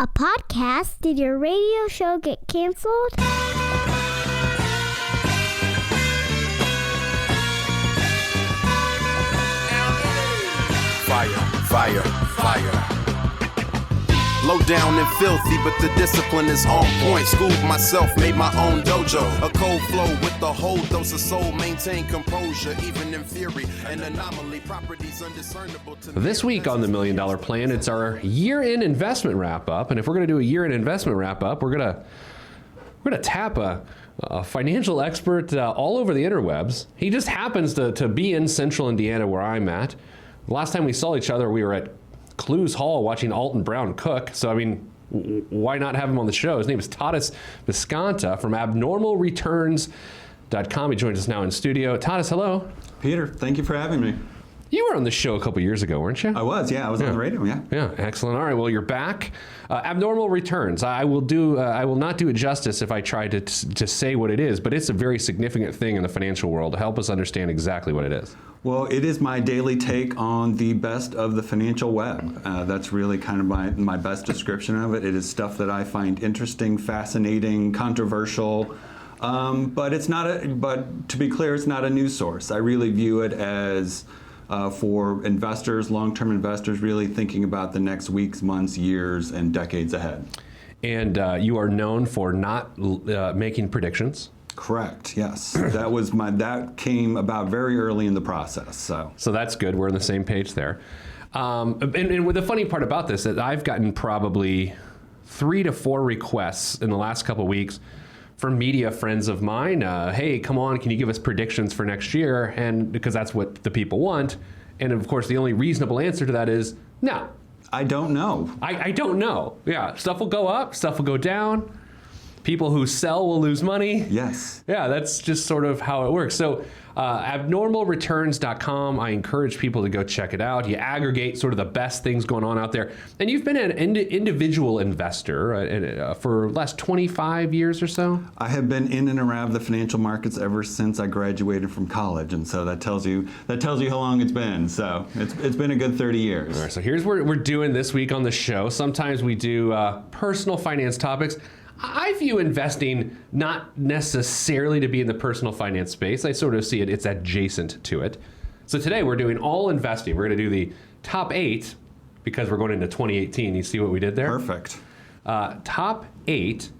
A podcast? Did your radio show get canceled? Fire. Low down and filthy, but the discipline is on point. Schooled myself, made my own dojo. A cold flow with the whole dose of soul. Maintain composure, even in fury. An anomaly, properties undiscernible to This week on the $1 Million Plan, it's our year-end investment wrap-up. And if we're going to do a year-end investment wrap-up, we're going to tap a financial expert all over the interwebs. He just happens to be in central Indiana where I'm at. Last time we saw each other, we were at Clues Hall watching Alton Brown cook. So, I mean, why not have him on the show? His name is Tadas Viskanta from abnormalreturns.com. He joins us now in studio. Tadas, hello. Peter, thank you for having me. You were on the show a couple years ago, weren't you? I was on the radio, yeah. Yeah, excellent. All right, well, you're back. Abnormal returns. I will not do it justice if I try to say what it is, but it's a very significant thing in the financial world. Help us understand exactly what it is. Well, it is my daily take on the best of the financial web. That's really kind of my best description of it. It is stuff that I find interesting, fascinating, controversial. But to be clear, it's not a news source. I really view it as for investors, long-term investors, really thinking about the next weeks, months, years, and decades ahead. And you are known for not making predictions. Correct. Yes, that came about very early in the process. So that's good. We're on the same page there. And with the funny part about this, that I've gotten probably 3 to 4 requests in the last couple of weeks from media friends of mine. Hey, come on, can you give us predictions for next year? And because that's what the people want. And of course, the only reasonable answer to that is no. I don't know. I don't know. Yeah, stuff will go up, stuff will go down. People who sell will lose money. Yes. Yeah, that's just sort of how it works. So abnormalreturns.com, I encourage people to go check it out. You aggregate sort of the best things going on out there. And you've been an individual investor for the last 25 years or so? I have been in and around the financial markets ever since I graduated from college. And so that tells you how long it's been. So it's been a good 30 years. All right, so here's what we're doing this week on the show. Sometimes we do personal finance topics. I view investing not necessarily to be in the personal finance space. I sort of see it's adjacent to it. So today we're doing all investing. We're going to do the top 8 because we're going into 2018. You see what we did there? Perfect. Top 8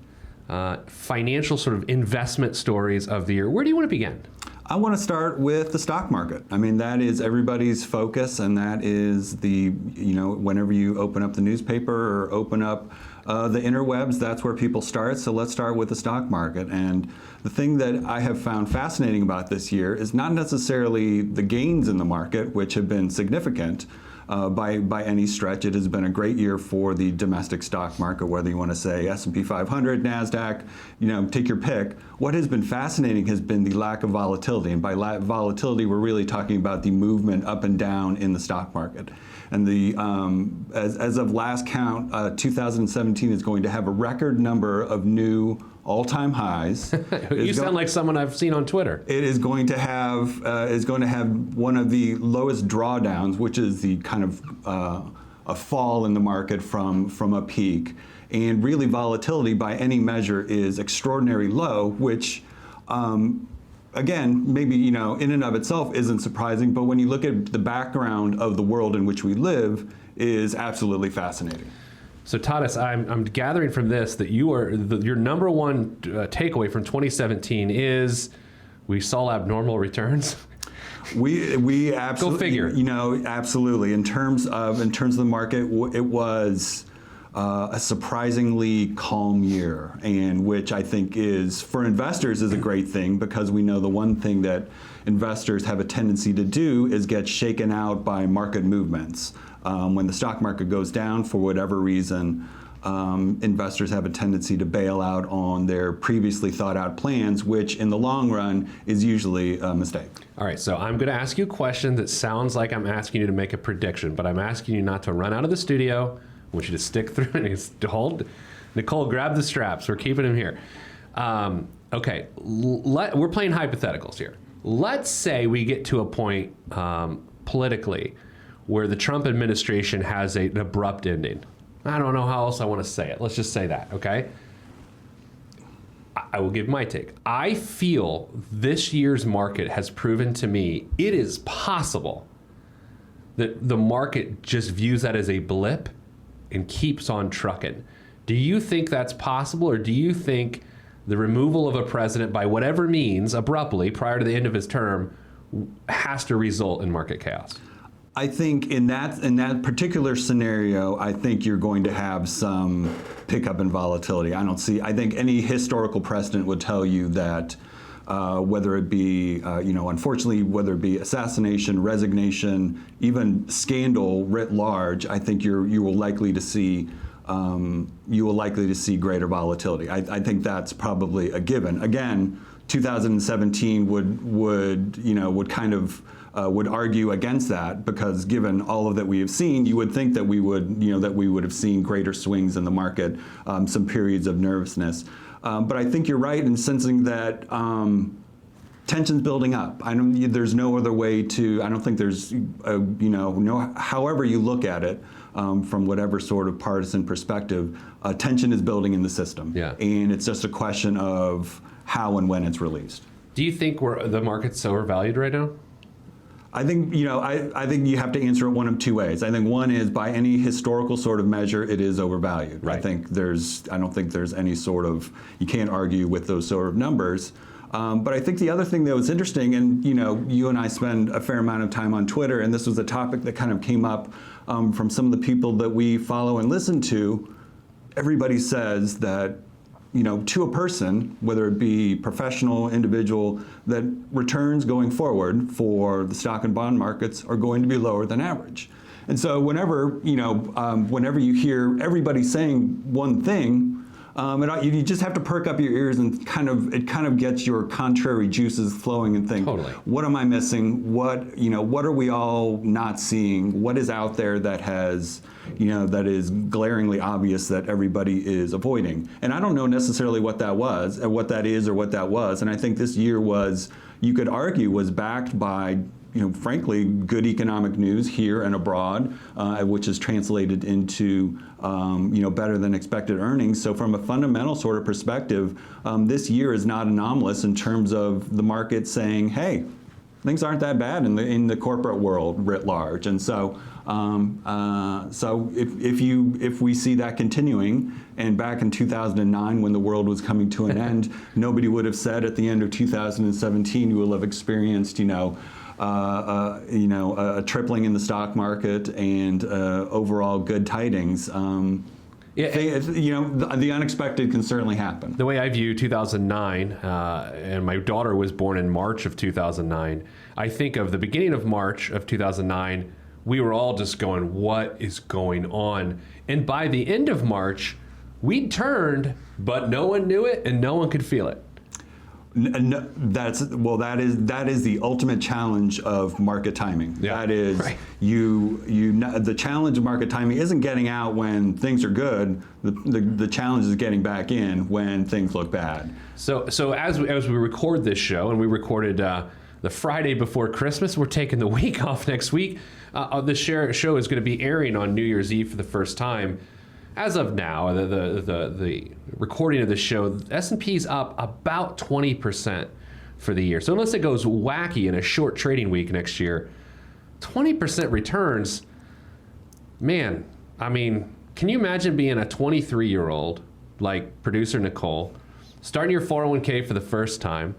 financial sort of investment stories of the year. Where do you want to begin? I want to start with the stock market. I mean, that is everybody's focus, and that is whenever you open up the newspaper or open up the interwebs, that's where people start. So let's start with the stock market. And the thing that I have found fascinating about this year is not necessarily the gains in the market, which have been significant by any stretch. It has been a great year for the domestic stock market, whether you want to say S&P 500, NASDAQ, take your pick. What has been fascinating has been the lack of volatility. And by volatility, we're really talking about the movement up and down in the stock market. And as of last count, 2017 is going to have a record number of new all-time highs. You sound like someone I've seen on Twitter. It is going to have one of the lowest drawdowns, which is the kind of a fall in the market from a peak. And really, volatility by any measure is extraordinarily low, which again, maybe in and of itself isn't surprising, but when you look at the background of the world in which we live, is absolutely fascinating. So Tadas, I'm gathering from this that your number one takeaway from 2017 is we saw abnormal returns. We absolutely, go figure. Absolutely. In terms of the market, it was a surprisingly calm year, and which I think is, for investors, is a great thing, because we know the one thing that investors have a tendency to do is get shaken out by market movements. When the stock market goes down for whatever reason, investors have a tendency to bail out on their previously thought out plans, which in the long run is usually a mistake. All right, so I'm going to ask you a question that sounds like I'm asking you to make a prediction, but I'm asking you not to run out of the studio. I want you to stick through and hold. Nicole, grab the straps. We're keeping him here. Okay, we're playing hypotheticals here. Let's say we get to a point politically where the Trump administration has an abrupt ending. I don't know how else I want to say it. Let's just say that, okay? I will give my take. I feel this year's market has proven to me it is possible that the market just views that as a blip and keeps on trucking. Do you think that's possible, or do you think the removal of a president by whatever means abruptly prior to the end of his term has to result in market chaos? I think in that particular scenario, I think you're going to have some pickup in volatility. I think any historical precedent would tell you that whether it be, unfortunately, whether it be assassination, resignation, even scandal writ large, I think you will likely to see greater volatility. I think that's probably a given. Again, 2017 would argue against that, because given all of that we have seen, you would think that we would have seen greater swings in the market, some periods of nervousness. But I think you're right in sensing that tension's building up. There's no other way to. I don't think there's, however you look at it, from whatever sort of partisan perspective, tension is building in the system. Yeah. And it's just a question of how and when it's released. Do you think the market's overvalued right now? I think I think you have to answer it one of two ways. I think one is, by any historical sort of measure, it is overvalued. Right. I don't think there's any sort of, you can't argue with those sort of numbers. But I think the other thing that was interesting, and you and I spend a fair amount of time on Twitter, and this was a topic that kind of came up from some of the people that we follow and listen to. Everybody says that, to a person, whether it be professional, individual, that returns going forward for the stock and bond markets are going to be lower than average. And so whenever you hear everybody saying one thing, you just have to perk up your ears, and it kind of gets your contrary juices flowing, and think, Totally. What am I missing? What are we all not seeing? What is out there that that is glaringly obvious that everybody is avoiding? And I don't know necessarily what that was, or what that is, or what that was. And I think this year you could argue, was backed by, frankly, good economic news here and abroad, which is translated into, better than expected earnings. So from a fundamental sort of perspective, this year is not anomalous in terms of the market saying, hey, things aren't that bad in the corporate world writ large. And so, if we see that continuing, and back in 2009, when the world was coming to an end, nobody would have said at the end of 2017 you will have experienced, a tripling in the stock market and overall good tidings. The unexpected can certainly happen. The way I view 2009, and my daughter was born in March of 2009, I think of the beginning of March of 2009, we were all just going, what is going on? And by the end of March, we'd turned, but no one knew it and no one could feel it. No, that is the ultimate challenge of market timing. Yeah, that is right. The challenge of market timing isn't getting out when things are good. The challenge is getting back in when things look bad. So as we record this show, and we recorded the Friday before Christmas, we're taking the week off next week. The show is going to be airing on New Year's Eve for the first time. As of now, the recording of the show, S&P's up about 20% for the year. So unless it goes wacky in a short trading week next year, 20% returns, man, I mean, can you imagine being a 23-year-old like producer Nicole, starting your 401k for the first time,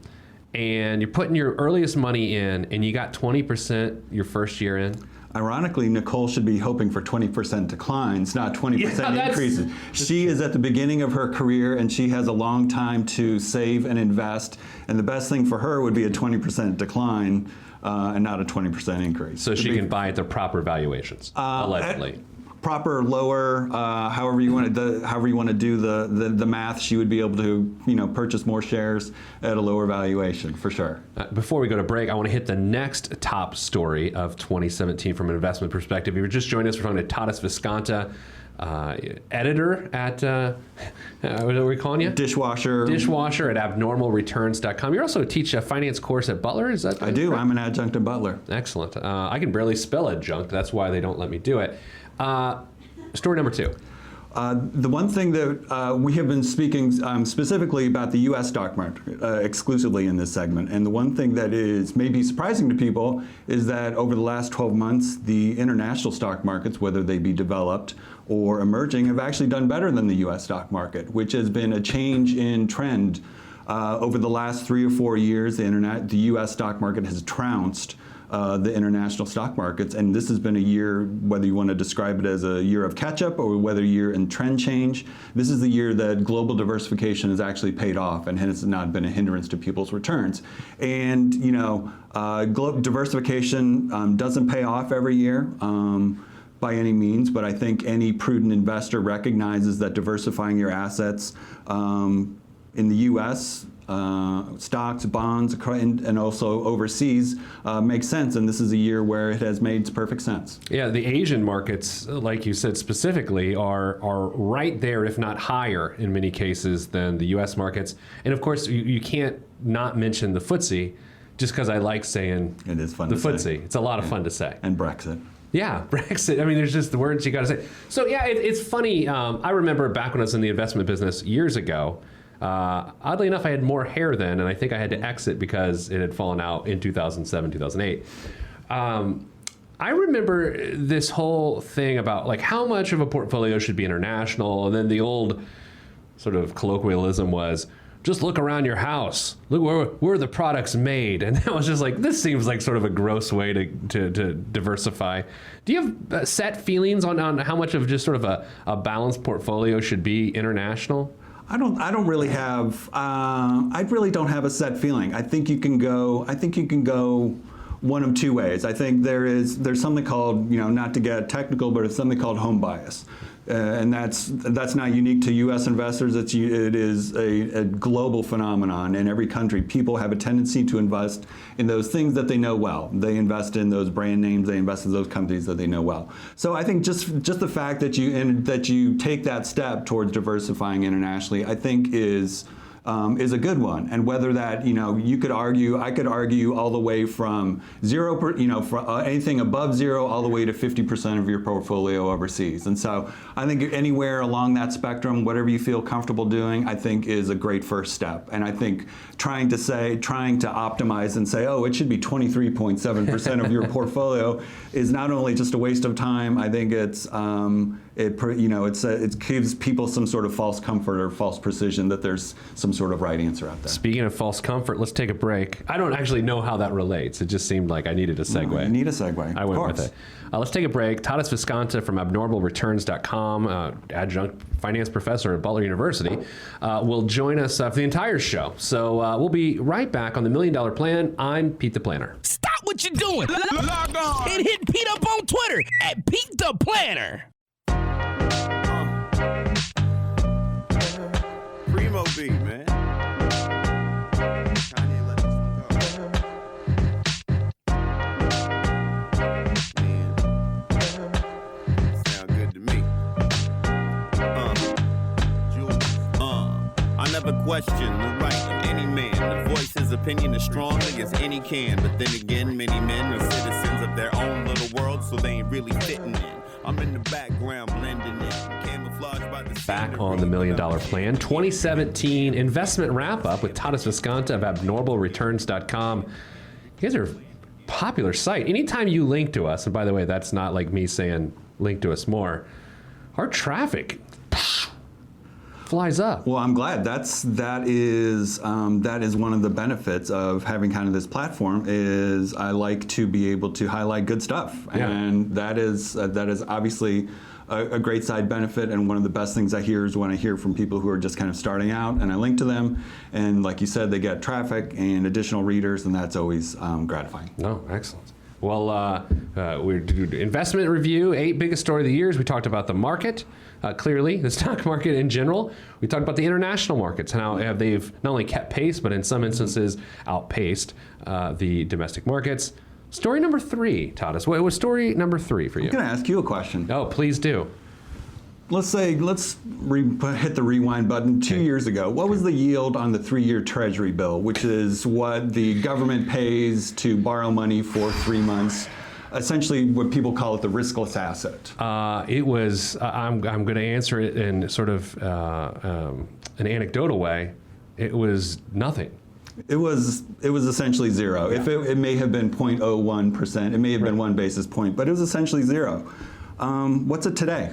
and you're putting your earliest money in, and you got 20% your first year in? Ironically, Nicole should be hoping for 20% declines, not 20% increases. She is at the beginning of her career, and she has a long time to save and invest. And the best thing for her would be a 20% decline and not a 20% increase. So she can buy at the proper valuations, allegedly. Proper, lower, however you want to do the math, she would be able to purchase more shares at a lower valuation for sure. Before we go to break, I want to hit the next top story of 2017 from an investment perspective. If you're just joining us, we're talking to Tadas Viskanta, editor at what are we calling you? Dishwasher at abnormalreturns.com. You also teach a finance course at Butler. Is that? I do. Correct? I'm an adjunct at Butler. Excellent. I can barely spell adjunct. That's why they don't let me do it. Story number two. The one thing that we have been speaking specifically about the U.S. stock market exclusively in this segment, and the one thing that is maybe surprising to people is that over the last 12 months, the international stock markets, whether they be developed or emerging, have actually done better than the U.S. stock market, which has been a change in trend. Over the last 3 or 4 years, the U.S. stock market has trounced the international stock markets, and this has been a year, whether you want to describe it as a year of catch-up or whether year in trend change, this is the year that global diversification has actually paid off and has not been a hindrance to people's returns. And diversification doesn't pay off every year by any means, but I think any prudent investor recognizes that diversifying your assets in the U.S., stocks, bonds, and also overseas makes sense, and this is a year where it has made perfect sense. Yeah, the Asian markets, like you said specifically, are right there, if not higher in many cases than the U.S. markets. And of course, you can't not mention the FTSE, just because I like saying it is fun the to FTSE. say. It's a lot of fun to say. And Brexit. Yeah, Brexit. I mean, there's just the words you got to say. So yeah, it's funny. I remember back when I was in the investment business years ago. Oddly enough, I had more hair then, and I think I had to exit because it had fallen out in 2007, 2008. I remember this whole thing about like how much of a portfolio should be international, and then the old sort of colloquialism was, just look around your house, look where the product's made. And I was just like, this seems like sort of a gross way to diversify. Do you have set feelings on how much of just sort of a balanced portfolio should be international? I don't really have. I really don't have a set feeling. I think you can go one of two ways. I think there's something called, not to get technical, but it's something called home bias. And that's not unique to U.S. investors. It is a global phenomenon. In every country, people have a tendency to invest in those things that they know well. They invest in those brand names. They invest in those companies that they know well. So I think just the fact that you take that step towards diversifying internationally, I think is a good one. And whether that, I could argue all the way from anything above zero all the way to 50% of your portfolio overseas. And so I think anywhere along that spectrum, whatever you feel comfortable doing, I think is a great first step. And I think trying to optimize and say, oh, it should be 23.7% of your portfolio is not only just a waste of time, I think it gives people some sort of false comfort or false precision that there's some sort of right answer out there. Speaking of false comfort, let's take a break. I don't actually know how that relates. It just seemed like I needed a segue. No, you need a segue. I went with it. Let's take a break. Tadas Viskanta from abnormalreturns.com, adjunct finance professor at Butler University, will join us for the entire show. So we'll be right back on the $1 Million Plan. I'm Pete the Planner. Stop what you're doing. Log on and hit Pete up on Twitter at Pete the Planner. Primo B, man. Kanye let this one go. Man. Sound good to me. I never question the right of any man to voice his opinion as strongly as any can. But then again, many men are citizens of their own little world, so they ain't really fitting in. I'm in the background blending in. Camouflaged by the back on the $1 Million Plan 2017 investment wrap-up with Tadas Viskanta of abnormalreturns.com. You guys are a popular site. Anytime you link to us, and by the way, that's not like me saying link to us more, our traffic flies up. Well, I'm glad. That is one of the benefits of having kind of this platform. Is I like to be able to highlight good stuff, and that is obviously a great side benefit. And one of the best things I hear is when I hear from people who are just kind of starting out, and I link to them, and like you said, they get traffic and additional readers, and that's always gratifying. Oh, excellent. Well, we're doing investment review, 8 biggest story of the years. We talked about the market, clearly, the stock market in general. We talked about the international markets and how they've not only kept pace, but in some instances outpaced the domestic markets. Story number 3, Tadas. What was story number 3 for you? I'm going to ask you a question. Oh, please do. Let's hit the rewind button 2 years ago. What was the yield on the 3-year Treasury bill, which is what the government pays to borrow money for 3 months essentially what people call it the riskless asset. It was, I'm going to answer it in sort of an anecdotal way. It was nothing. It was essentially zero. Yeah. If it may have been 0.01%, it may have been 1 basis point, but it was essentially zero. What's it today?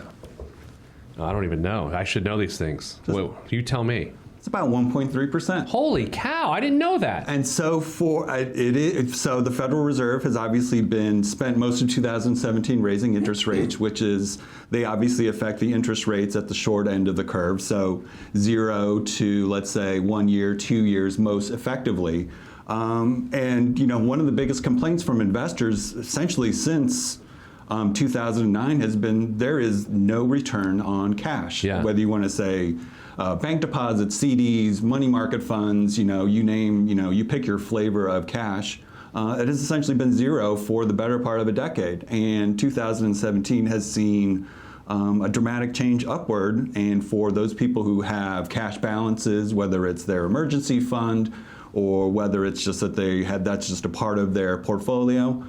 I don't even know. I should know these things. Well, you tell me. It's about 1.3%. Holy cow! I didn't know that. And so so the Federal Reserve has obviously spent most of 2017 raising interest rates, which is they obviously affect the interest rates at the short end of the curve. So 0 to let's say 1 year, 2 years most effectively. And one of the biggest complaints from investors essentially since 2009 has been there is no return on cash. Yeah. Whether you want to say bank deposits, CDs, money market funds, you name, you pick your flavor of cash. It has essentially been zero for the better part of a decade. And 2017 has seen a dramatic change upward. And for those people who have cash balances, whether it's their emergency fund or whether it's just that that's just a part of their portfolio,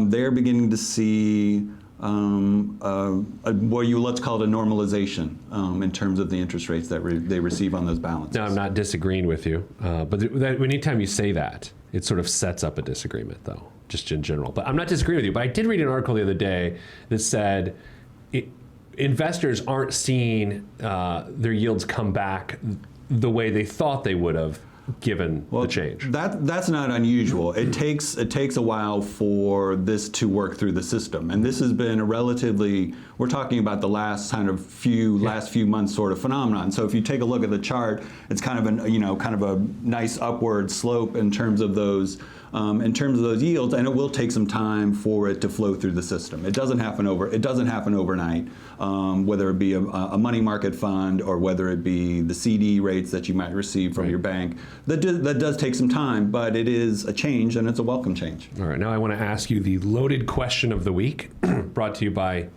they're beginning to see what let's call it a normalization in terms of the interest rates that they receive on those balances. No, I'm not disagreeing with you, but anytime you say that, it sort of sets up a disagreement, though, just in general. But I'm not disagreeing with you, but I did read an article the other day that said investors aren't seeing their yields come back the way they thought they would have, given the change. That's not unusual. It takes a while for this to work through the system, and this has been we're talking about the last few months sort of phenomenon. So if you take a look at the chart, it's kind of a nice upward slope in terms of those yields, and it will take some time for it to flow through the system. It doesn't happen overnight, whether it be a money market fund or whether it be the CD rates that you might receive from your bank. That does take some time, but it is a change, and it's a welcome change. All right, now I want to ask you the loaded question of the week, brought to you by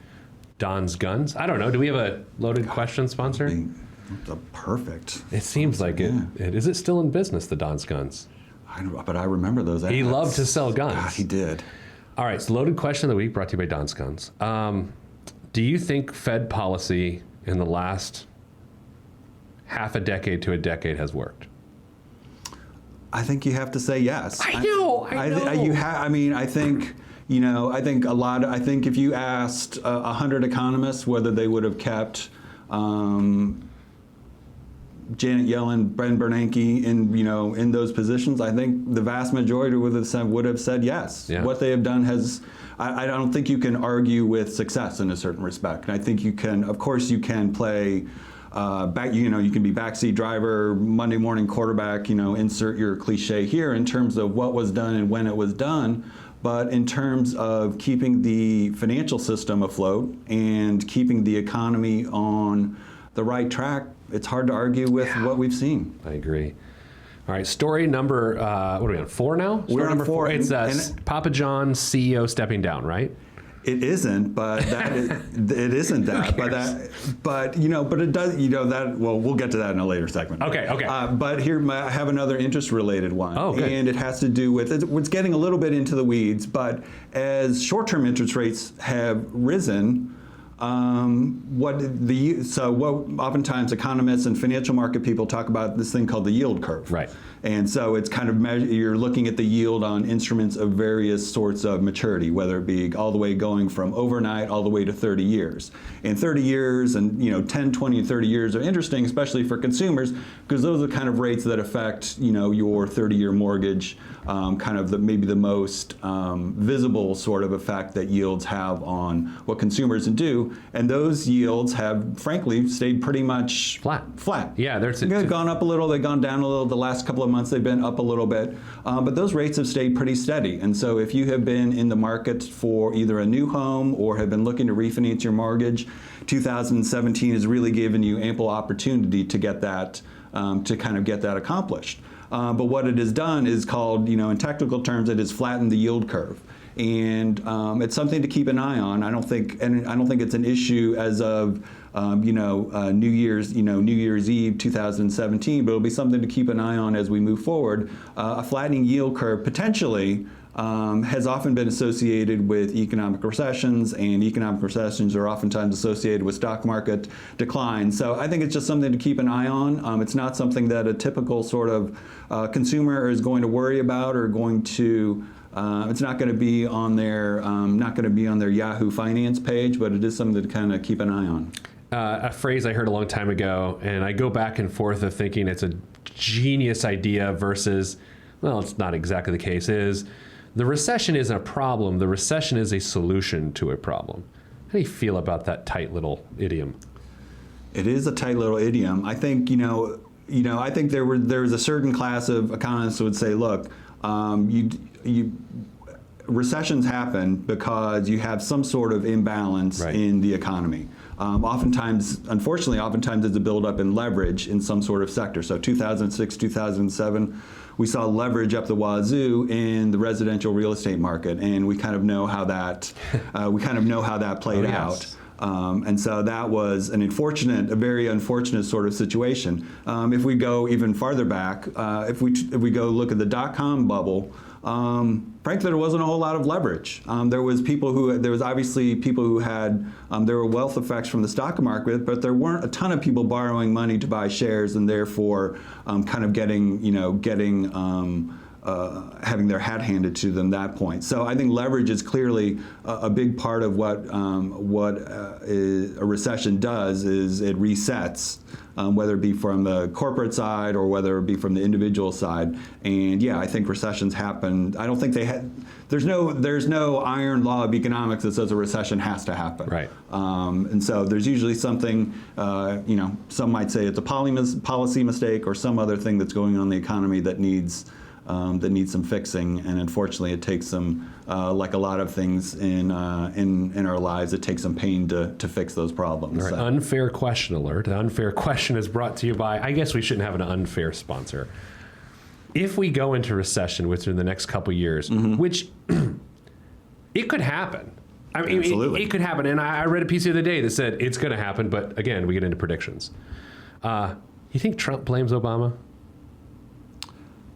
Don's Guns. I don't know, do we have a loaded question sponsor? Perfect. It seems like it. Is it still in business, the Don's Guns? But I remember those ads. He loved to sell guns. God, he did. All right, so loaded question of the week brought to you by Don's Guns. Do you think Fed policy in the last half a decade to a decade has worked? I think you have to say yes. I know. I think if you asked 100 economists whether they would have kept Janet Yellen, Ben Bernanke in those positions, I think the vast majority would have said yes. Yeah. What they have done I don't think you can argue with success in a certain respect. And I think you can play you can be backseat driver, Monday morning quarterback, insert your cliche here in terms of what was done and when it was done. But in terms of keeping the financial system afloat and keeping the economy on the right track, it's hard to argue with what we've seen. I agree. All right, story number, what are we on, 4 now? We're on 4. It's Papa John's CEO stepping down, right? It isn't, but it isn't that. But it does, well, we'll get to that in a later segment. Okay. But here, I have another interest-related one. Oh, okay. And it has to do with, it's getting a little bit into the weeds, but as short-term interest rates have risen, what oftentimes economists and financial market people talk about this thing called the yield curve. Right. And so it's kind of you're looking at the yield on instruments of various sorts of maturity, whether it be all the way going from overnight all the way to 30 years. And 30 years and 10, 20, and 30 years are interesting, especially for consumers, because those are the kind of rates that affect your 30-year mortgage, kind of maybe the most visible sort of effect that yields have on what consumers do. And those yields have, frankly, stayed pretty much flat. Yeah, they've gone up a little, they've gone down a little. The last couple of months they've been up a little bit, but those rates have stayed pretty steady. And so if you have been in the market for either a new home or have been looking to refinance your mortgage, 2017 has really given you ample opportunity to get that, to kind of get that accomplished. But what it has done is called, in technical terms, it has flattened the yield curve. And it's something to keep an eye on. I don't think it's an issue as of New Year's Eve 2017, but it'll be something to keep an eye on as we move forward. A flattening yield curve potentially has often been associated with economic recessions, and economic recessions are oftentimes associated with stock market decline. So I think it's just something to keep an eye on. It's not something that a typical sort of consumer is going to worry about or going to. It's not going to be on their Yahoo Finance page, but it is something to kind of keep an eye on. A phrase I heard a long time ago, and I go back and forth of thinking it's a genius idea versus, well, it's not exactly the case, is the recession isn't a problem, the recession is a solution to a problem. How do you feel about that tight little idiom? It is a tight little idiom. I think, I think there's a certain class of economists who would say, look, recessions happen because you have some sort of imbalance in the economy. Unfortunately, there's a buildup in leverage in some sort of sector. So 2006, 2007, we saw leverage up the wazoo in the residential real estate market, and we kind of know how that played out. And so that was a very unfortunate sort of situation. If we go even farther back, if we go look at the dot-com bubble, frankly, there wasn't a whole lot of leverage. There was obviously people who had, there were wealth effects from the stock market, but there weren't a ton of people borrowing money to buy shares and therefore kind of having their hat handed to them at that point. So I think leverage is clearly a big part of what a recession does. Is it resets, whether it be from the corporate side or whether it be from the individual side. And yeah, I think recessions happen. I don't think there's no iron law of economics that says a recession has to happen. Right. And so there's usually something, some might say it's a policy mistake or some other thing that's going on in the economy that needs some fixing, and unfortunately, it takes some, like a lot of things in our lives, it takes some pain to fix those problems. All right, So. Unfair question alert. The unfair question is brought to you by, I guess we shouldn't have an unfair sponsor. If we go into recession within the next couple years, which it could happen. I mean, Absolutely. it could happen, and I read a piece the other day that said it's going to happen, but again, we get into predictions. You think Trump blames Obama?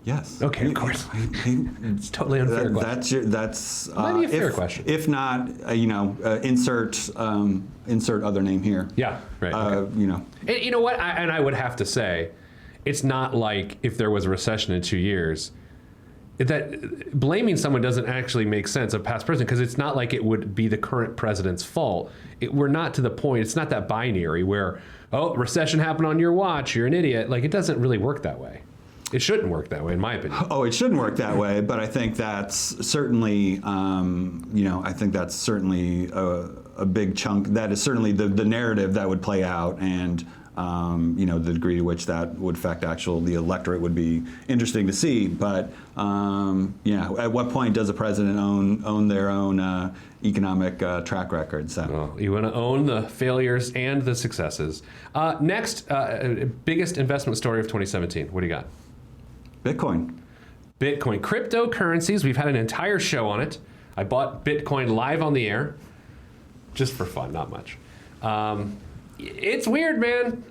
Yes. Okay, of course. It's totally unfair question. That's Might be a fair question. If not, insert other name here. Yeah, right. Okay. And you know what? I would have to say, it's not like if there was a recession in 2 years, that blaming someone doesn't actually make sense of past president, because it's not like it would be the current president's fault. We're not to the point. It's not that binary where, recession happened on your watch, you're an idiot. Like, it doesn't really work that way. It shouldn't work that way, in my opinion. Oh, it shouldn't work that way, but I think that's certainly, a big chunk. That is certainly the narrative that would play out, and the degree to which that would affect the electorate would be interesting to see. But at what point does a president own their own economic track record? So you want to own the failures and the successes. Next, biggest investment story of 2017. What do you got? Bitcoin, cryptocurrencies. We've had an entire show on it. I bought Bitcoin live on the air, just for fun, not much. It's weird, man.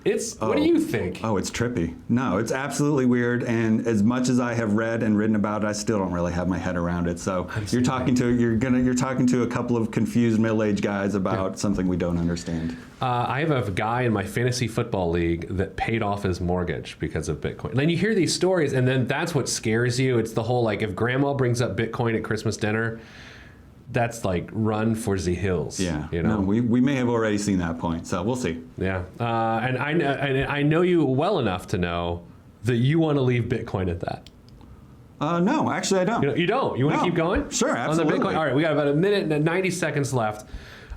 What do you think? Oh, it's trippy. No, it's absolutely weird. And as much as I have read and written about it, I still don't really have my head around it. So you're talking to a couple of confused middle-aged guys about something we don't understand. I have a guy in my fantasy football league that paid off his mortgage because of Bitcoin. And then you hear these stories, and then that's what scares you. It's the whole, like, if grandma brings up Bitcoin at Christmas dinner, that's like run for the hills. Yeah, no, we may have already seen that point, so we'll see. Yeah, and I know you well enough to know that you want to leave Bitcoin at that. No, actually I don't. You don't? You want to keep going? Sure, absolutely. On the Bitcoin? All right, we got about a minute and 90 seconds left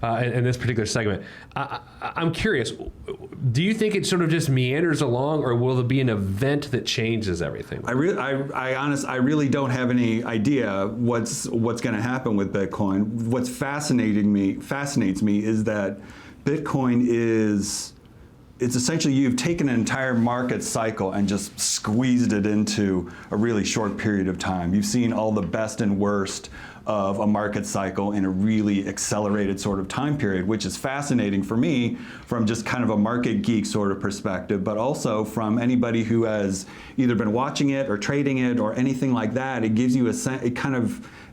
in this particular segment. I'm curious, do you think it sort of just meanders along, or will there be an event that changes everything? I really don't have any idea what's going to happen with Bitcoin. What fascinates me is that Bitcoin it's essentially you've taken an entire market cycle and just squeezed it into a really short period of time. You've seen all the best and worst of a market cycle in a really accelerated sort of time period, which is fascinating for me from just kind of a market geek sort of perspective, but also from anybody who has either been watching it or trading it or anything like that. It gives you a sense,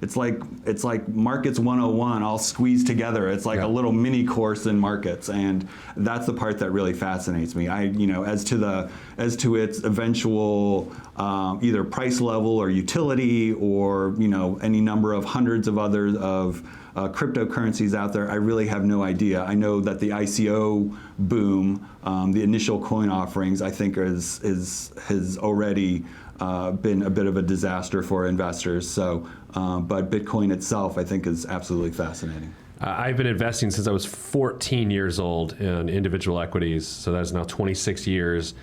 it's like Markets 101 all squeezed together. It's like a little mini course in markets, and that's the part that really fascinates me. As to its eventual either price level or utility or any number of hundreds of others of cryptocurrencies out there, I really have no idea. I know that the ICO boom, the initial coin offerings, I think has already been a bit of a disaster for investors. So, but Bitcoin itself, I think, is absolutely fascinating. I've been investing since I was 14 years old in individual equities, so that's now 26 years.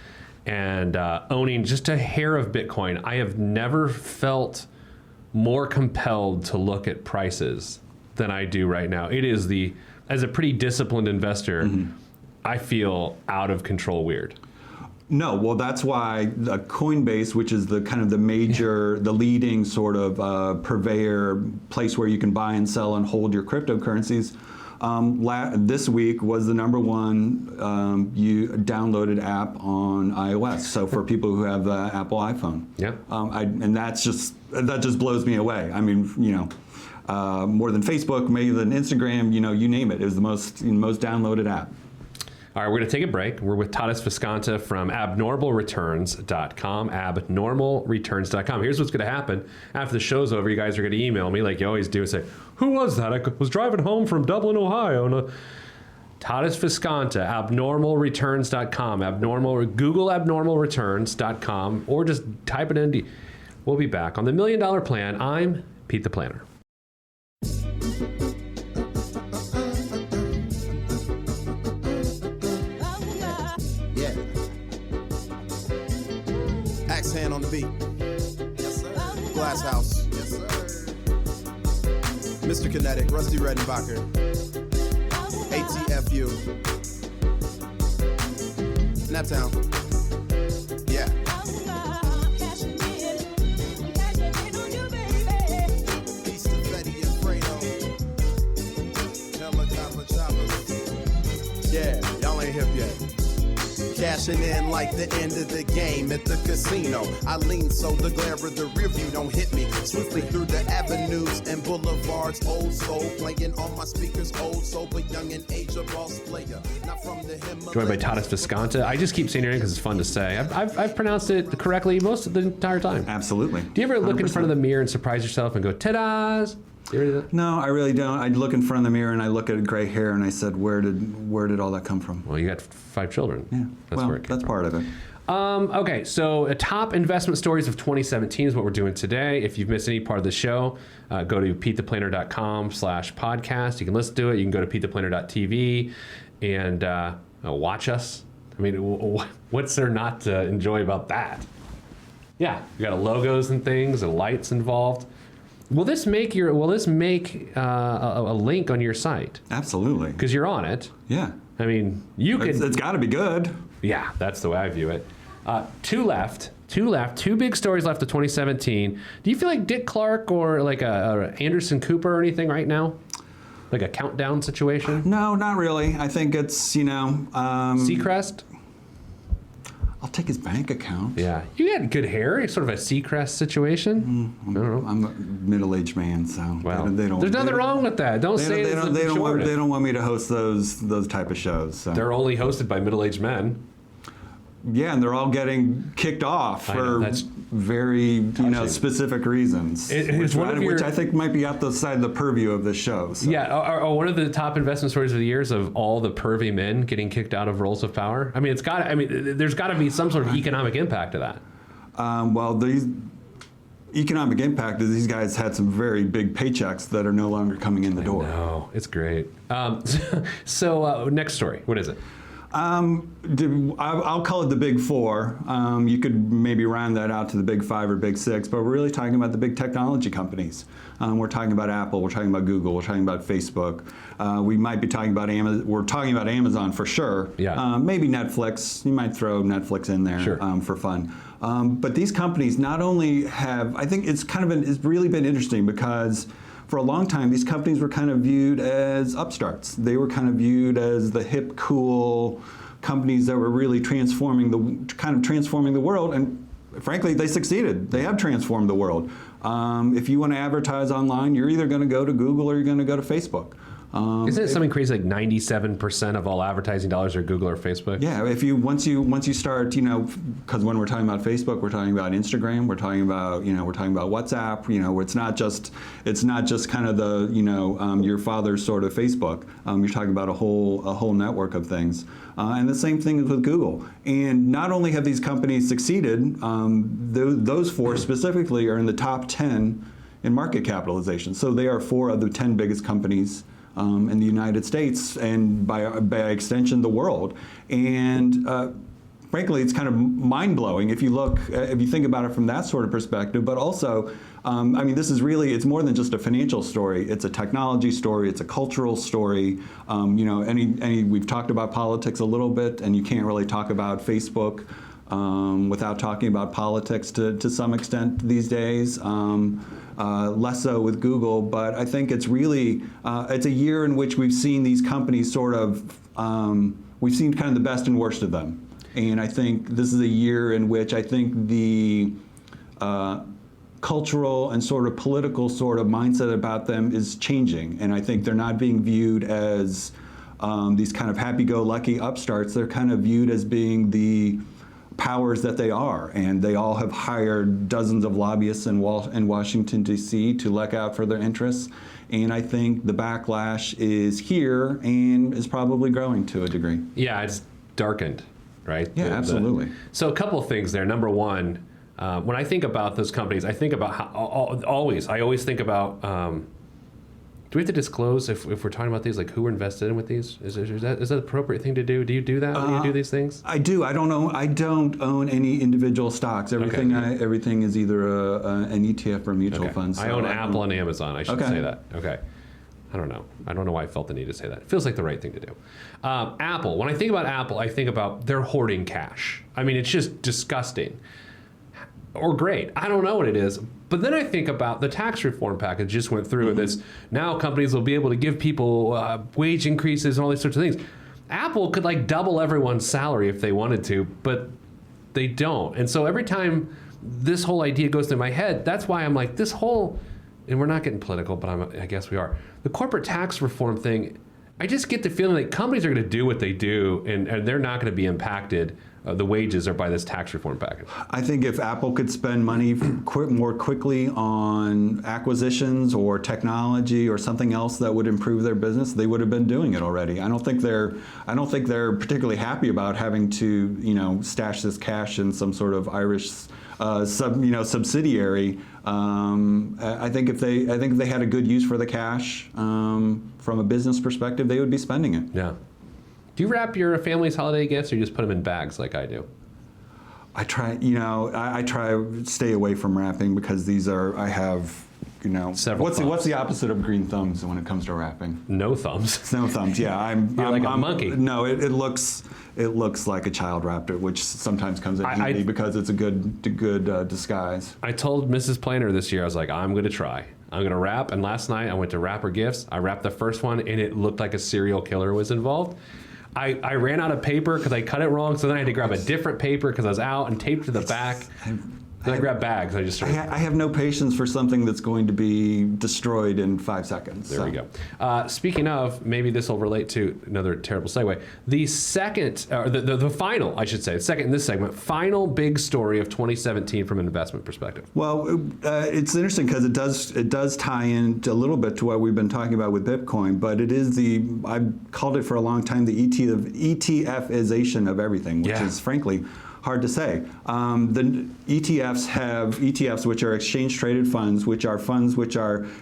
And owning just a hair of Bitcoin, I have never felt more compelled to look at prices than I do right now. It is as a pretty disciplined investor, I feel out of control weird. No, well, that's why the Coinbase, which is the kind of the major, the leading sort of purveyor, place where you can buy and sell and hold your cryptocurrencies, this week was the #1 downloaded app on iOS. So for people who have the Apple iPhone, and that just blows me away. I mean, more than Facebook, maybe than Instagram, you name it. It was the most downloaded app. All right, we're going to take a break. We're with Tadas Viskanta from abnormalreturns.com, abnormalreturns.com. Here's what's going to happen. After the show's over, you guys are going to email me like you always do and say, who was that? I was driving home from Dublin, Ohio. Tadas Viskanta, abnormalreturns.com, Google abnormalreturns.com, or just type it in. We'll be back on the $1 Million Plan. I'm Pete the Planner. Axe hand on the beat. Yes, sir. Glass House. Yes, sir. Mr. Kinetic, Rusty Redenbacher. ATFU. Naptown. Yeah. Peace to Fetty and Fredo. Helicopter choppers. Yeah, y'all ain't hip yet. Cashing in like the end of the game at the casino. I lean so the glare of the rear view don't hit me. Swiftly through the avenues and boulevards. Old soul playing on my speakers. Old soul but young in age, a boss player. Not from the Himalayas. Joined by Tadas Viskanta. I just keep saying your name because it's fun to say. I've pronounced it correctly most of the entire time. Absolutely. Do you ever look 100%. In front of the mirror and surprise yourself and go, Tadas? No, I really don't. I look in front of the mirror and I look at gray hair and I said, where did all that come from? Well, you got 5 children. Yeah, that's part of it. Okay, so top investment stories of 2017 is what we're doing today. If you've missed any part of the show, go to PTThePlanner.com/podcast. You can listen to it. You can go to PTThePlanner.tv and watch us. I mean, what's there not to enjoy about that? Yeah, you got logos and things and lights involved. Will this make a link on your site? Absolutely. Because you're on it. Yeah. I mean, you could. It's got to be good. Yeah, that's the way I view it. Two big stories left of 2017. Do you feel like Dick Clark or like a Anderson Cooper or anything right now? Like a countdown situation? No, not really. I think it's, Seacrest? I'll take his bank account. Yeah. You got good hair. It's sort of a Seacrest situation. I don't know. I'm a middle-aged man, so well, there's nothing wrong with that. Don't say they don't want me to host those type of shows. So. They're only hosted by middle-aged men. Yeah, and they're all getting kicked off for very specific reasons, which I think might be outside the purview of this show. So. Yeah, one of the top investment stories of the years of all the pervy men getting kicked out of roles of power. I mean, there's got to be some sort of economic impact to that. Well, the economic impact is these guys had some very big paychecks that are no longer coming in the door. No, it's great. So next story, what is it? I'll call it the Big Four. You could maybe round that out to the Big Five or Big Six, but we're really talking about the big technology companies. We're talking about Apple, we're talking about Google, we're talking about Facebook. We might be talking about Amazon. We're talking about Amazon for sure. Yeah. Maybe Netflix. You might throw Netflix in there for fun. But these companies not only have, I think it's really been interesting because for a long time, these companies were kind of viewed as upstarts. They were kind of viewed as the hip, cool companies that were really transforming the world. And frankly, they succeeded. They have transformed the world. If you want to advertise online, you're either going to go to Google or you're going to go to Facebook. Isn't it something crazy like 97% of all advertising dollars are Google or Facebook? Yeah, once you start, because when we're talking about Facebook, we're talking about Instagram, we're talking about WhatsApp. Where it's not just kind of the your father's sort of Facebook. You're talking about a whole network of things, and the same thing is with Google. And not only have these companies succeeded, those four specifically are in the top 10 in market capitalization. So they are 4 of the 10 biggest companies in the United States, and by extension, the world. And frankly, it's kind of mind-blowing if you think about it from that sort of perspective. But also, this is really, it's more than just a financial story. It's a technology story. It's a cultural story. We've talked about politics a little bit, and you can't really talk about Facebook without talking about politics to some extent these days. Less so with Google, but I think it's really, it's a year in which we've seen these companies we've seen kind of the best and worst of them. And I think this is a year in which I think the cultural and sort of political sort of mindset about them is changing. And I think they're not being viewed as these kind of happy-go-lucky upstarts. They're kind of viewed as being the powers that they are, and they all have hired dozens of lobbyists in Washington, D.C. to look out for their interests. And I think the backlash is here and is probably growing to a degree. Yeah, it's darkened, right? Yeah, absolutely. So a couple of things there. Number one, when I think about those companies, I think about I always think about, do we have to disclose if we're talking about these, like who we're invested in with these? Is that an appropriate thing to do? Do you do that when you do these things? I do. I don't own any individual stocks. Everything is either an ETF or mutual fund. So I own Apple and Amazon. I should say that. Okay. I don't know why I felt the need to say that. It feels like the right thing to do. Apple. When I think about Apple, I think about they're hoarding cash. It's just disgusting. Or great. I don't know what it is. But then I think about the tax reform package just went through this. Now companies will be able to give people wage increases and all these sorts of things. Apple could double everyone's salary if they wanted to, but they don't. And so every time this whole idea goes through my head, that's why I'm like, this whole, and we're not getting political, but I guess we are. The corporate tax reform thing, I just get the feeling that companies are going to do what they do, and they're not going to be impacted. The wages are by this tax reform package. I think if Apple could spend money more quickly on acquisitions or technology or something else that would improve their business, they would have been doing it already. I don't think they're particularly happy about having to stash this cash in some sort of Irish subsidiary. I think if they had a good use for the cash from a business perspective, they would be spending it. Yeah. Do you wrap your family's holiday gifts, or you just put them in bags like I do? I try, I try to stay away from wrapping because I have, several. What's the opposite of green thumbs when it comes to wrapping? No thumbs. No thumbs. Yeah, You're like a monkey. No, it looks like a child wrapped it, which sometimes comes in handy because it's a good disguise. I told Mrs. Planner this year, I was like, I'm going to try. I'm going to wrap. And last night I went to wrap her gifts. I wrapped the first one, and it looked like a serial killer was involved. I ran out of paper because I cut it wrong, so then I had to grab a different paper because I was out and taped to the back. Then I grabbed bags. I have no patience for something that's going to be destroyed in 5 seconds. There we go. Speaking of, maybe this will relate to another terrible segue. The second, or the final, I should say, second in this segment, final big story of 2017 from an investment perspective. Well, it's interesting because it does tie in a little bit to what we've been talking about with Bitcoin, but it is I've called it for a long time the ETFization of everything, which is frankly hard to say. The ETFs have ETFs, which are exchange-traded funds, which are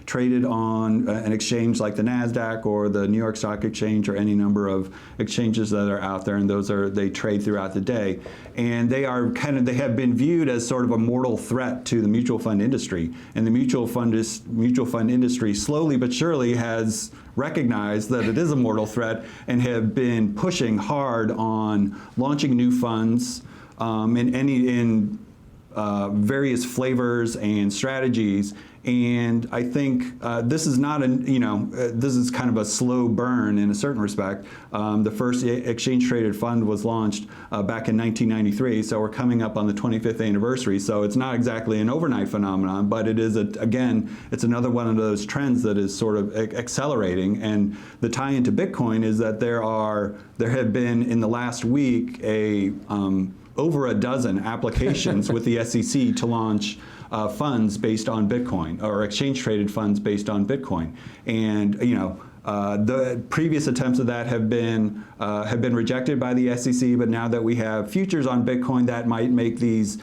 traded on an exchange like the NASDAQ or the New York Stock Exchange or any number of exchanges that are out there, and they trade throughout the day. And they have been viewed as sort of a mortal threat to the mutual fund industry. And the mutual fund industry slowly but surely has recognized that it is a mortal threat and have been pushing hard on launching new funds in various flavors and strategies. And I think this is not this is kind of a slow burn in a certain respect. The first exchange-traded fund was launched back in 1993, so we're coming up on the 25th anniversary. So it's not exactly an overnight phenomenon, but it is, again, it's another one of those trends that is sort of accelerating. And the tie into Bitcoin is that there have been in the last week over a dozen applications with the SEC to launch funds based on Bitcoin, or exchange-traded funds based on Bitcoin. And the previous attempts of that have been rejected by the SEC. But now that we have futures on Bitcoin, that might make these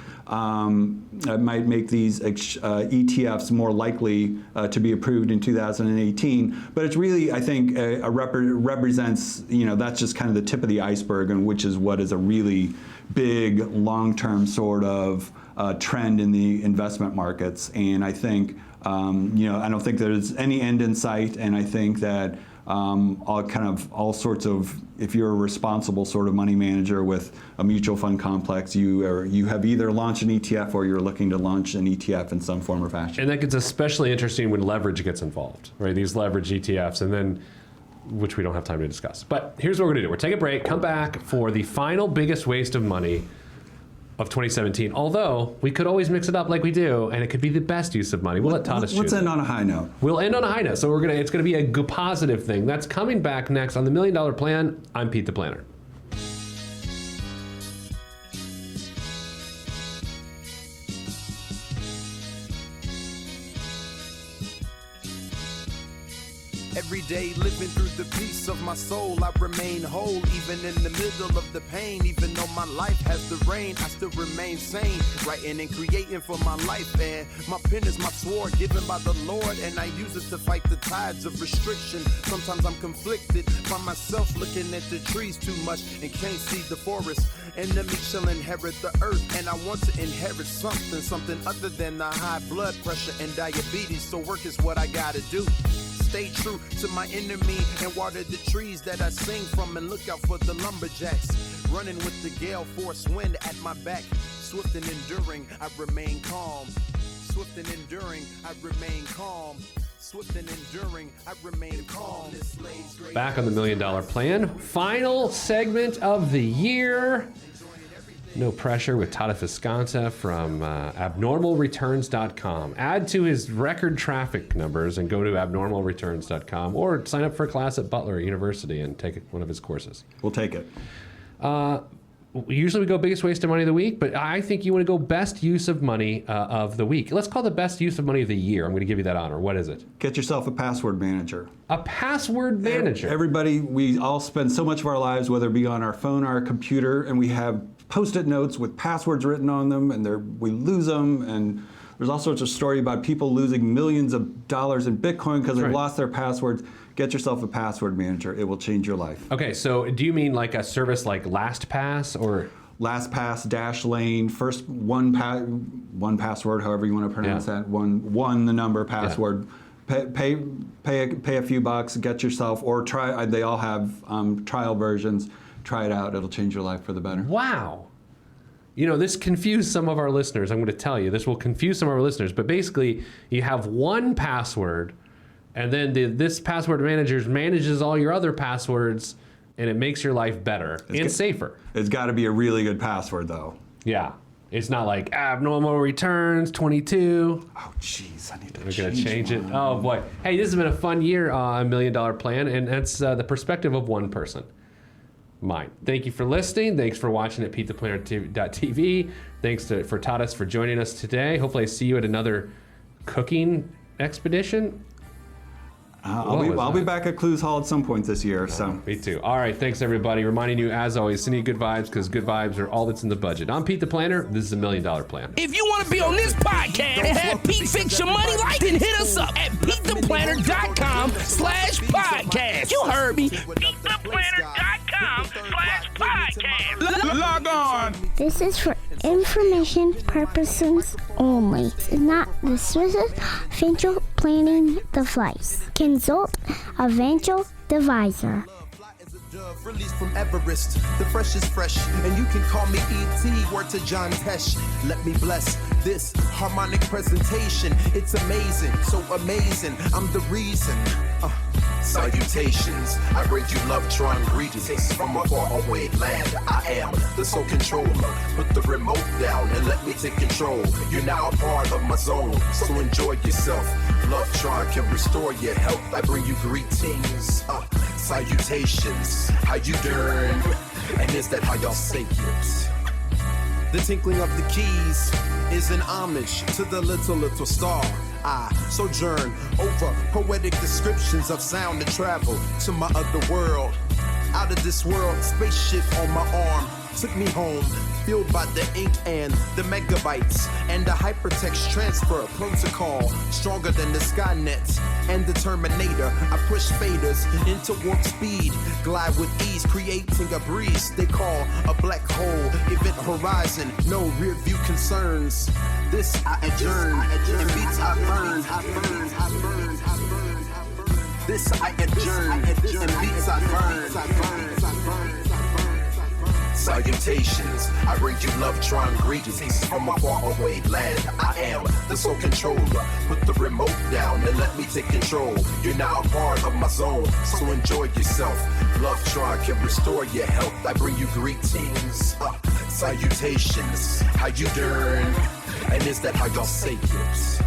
ETFs more likely to be approved in 2018. But it's really, I think, represents, that's just kind of the tip of the iceberg, and which is what is a really big, long-term sort of trend in the investment markets. And I think, I don't think there's any end in sight. And I think that all sorts of, if you're a responsible sort of money manager with a mutual fund complex, you have either launched an ETF or you're looking to launch an ETF in some form or fashion. And that gets especially interesting when leverage gets involved, right? These leverage ETFs, and then, which we don't have time to discuss. But here's what we're gonna do. We're taking a break, come back for the final biggest waste of money of 2017. Although we could always mix it up like we do, and it could be the best use of money. We'll let Tadas choose. Let's end on a high note. We'll end on a high note. So it's gonna be a positive thing. That's coming back next on the $1 Million Plan. I'm Pete the Planner. Every day living through the peace of my soul, I remain whole, even in the middle of the pain. Even though my life has the rain, I still remain sane, writing and creating for my life. And my pen is my sword given by the Lord, and I use it to fight the tides of restriction. Sometimes I'm conflicted by myself, looking at the trees too much and can't see the forest. Enemy shall inherit the earth, and I want to inherit something other than the high blood pressure and diabetes. So work is what I gotta do. Stay true to my enemy and water the trees that I sing from, and look out for the lumberjacks. Running with the gale force wind at my back. Swift and enduring, I remain calm. Swift and enduring, I remain calm. Swift and enduring, I remain calm. Back on the $1 Million Plan. Final segment of the year. No Pressure with Tadas Viskanta from abnormalreturns.com. Add to his record traffic numbers and go to abnormalreturns.com, or sign up for a class at Butler University and take one of his courses. We'll take it. Usually we go biggest waste of money of the week, but I think you want to go best use of money of the week. Let's call the best use of money of the year. I'm going to give you that honor. What is it? Get yourself a password manager. A password manager. Everybody, we all spend so much of our lives, whether it be on our phone or our computer, and we have Post-it notes with passwords written on them, and we lose them. And there's all sorts of story about people losing millions of dollars in Bitcoin because they've lost their passwords. Get yourself a password manager. It will change your life. Okay, so do you mean like a service like LastPass or? LastPass, Dashlane, first one password, however you want to pronounce that. One the number password. Yeah. Pay a few bucks, get yourself, or try. They all have trial versions. Try it out. It'll change your life for the better. Wow. This confused some of our listeners. I'm going to tell you, this will confuse some of our listeners. But basically, you have one password, and then this password manager manages all your other passwords, and it makes your life better and safer. It's got to be a really good password, though. Yeah. It's not like abnormal returns 22. Oh, jeez, I need to We're going to change it. Oh, boy. Hey, this has been a fun year on $1 Million Plan, and that's the perspective of one person. Mine. Thank you for listening. Thanks for watching at PTPTV. Thanks for Tadas for joining us today. Hopefully I see you at another cooking expedition. I'll be back at Clues Hall at some point this year. So me too. All right. Thanks, everybody. Reminding you, as always, sending you good vibes, because good vibes are all that's in the budget. I'm Pete the Planner. This is $1 Million Plan. If you want to be on this podcast and have Pete fix your money life, then hit us up at PeteThePlanner.com/podcast. You heard me. PeteThePlanner.com/podcast. Log on. This is for information purposes only. It's not the Swiss financial planning device. Consult a financial advisor. Dove released from Everest, the fresh is fresh, and you can call me E.T. Word to John Tesh. Let me bless this harmonic presentation. It's amazing, so amazing. I'm the reason. Salutations, I bring you love, trying greetings from a faraway land. I am the sole controller. Put the remote down and let me take control. You're now a part of my zone, so enjoy yourself. Love Tron can restore your health. I bring you greetings, salutations. How you doing? And is that how y'all say it? The tinkling of the keys is an homage to the little star. I sojourn over poetic descriptions of sound and travel to my other world. Out of this world, spaceship on my arm took me home, fueled by the ink and the megabytes and the hypertext transfer protocol, stronger than the Skynet and the Terminator. I push faders into warp speed, glide with ease, creating a breeze they call a black hole. Event horizon, no rear view concerns. This I adjourn, and beats I burn. This I adjourn, and beats I burn. Salutations, I bring you love, trying greetings from a faraway land. I am the sole controller. Put the remote down and let me take control. You're now a part of my zone, so enjoy yourself. Love Tron can restore your health. I bring you greetings, salutations. How you doing? And is that how y'all say it?